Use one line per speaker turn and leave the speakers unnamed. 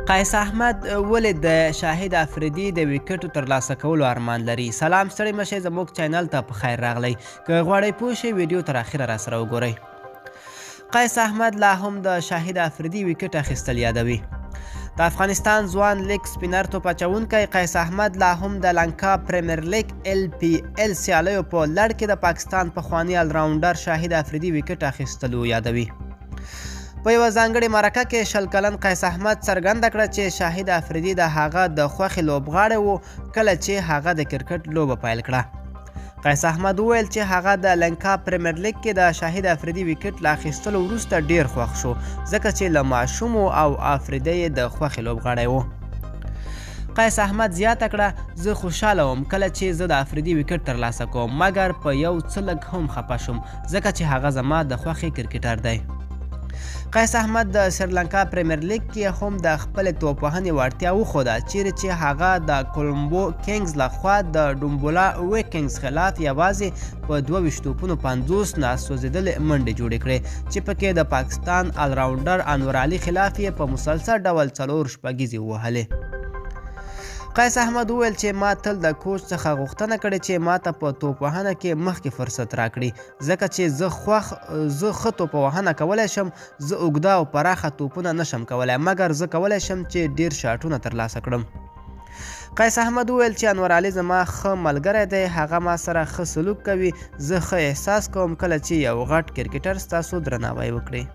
قیس احمد ولې د شاهد افریدي د ویکټو ترلاسه کولو ارمان لري؟ سلام ستړي مشئ، زموږ چینل ته په خیر راغلی. که غواړئ پوه شئ ویډیو تر اخره راسره وګورئ. قیس احمد لا هم د شاهد افریدي ویکټ اخیستل یادوي. د افغانستان ځوان لیګ سپینر توپ اچوونکی قیس احمد لا هم د لنکا پریمیر لیګ LPL سیالیو په لړ کې د پاکستان پخواني الراونډر شاهد افریدي ویکټ اخیستلو یادوي. په یوه ځانګړې مرکه کې 20 کلن قیس احمد څرګنده کړه چې شاهد افریدي د هغه د خوښې لوبغاړی و کله چې هغه د کرکټ لوبه پیل کړه. قیس احمد وویل چې هغه د لنکا پریمیر لیګ کې د شاهد افریدي ویکټ له اخیستلو وروسته ډیر خوښ شو، ځکه چې له ماشوم او افریدي د خوښې لوبغاړی و. قیس احمد زیاته کړه، زه خوشحاله وم کله چې زه د افریدي ویکټ ترلاسه کوم، مګر په یو څه لږ هم خفه شوم ځکه چې هغه زما د خوښې کرکټر دی. قیس احمد د سریلانکا پریمیر لیګ کې هم د خپل توپ وهنې وړتیا وښوده، چیرې چې هغه د کولمبو کینګز لخوا د ډومبولا ویکنګز خلاف یوازې په 22 توپونو 50 ناسوځېدلې منډې جوړې کړې چې پکې د پاکستان الراونډر انور علي خلاف یې په مسلسل ډول 4 شپږیزې ووهلې. قیس احمد وویل چې ما تل د کوچ څخه غوښتنه کړې چې ما ته په توپ وهنه کې مخکې فرصت راکړي، ځکه چې زه ښه توپ وهنه کولی شم. زه اوږده او پراخه توپونه نشم کولی، مګر زه کولی شم چې ډیر شاټونه ترلاسه کړم. قیس احمد وویل چې انور علي زما ښه ملګری دی، هغه ما سره ښه سلوک کوي. زه ښه احساس کوم کله چې یو غټ کرکټر ستاسو درناوی وکړي.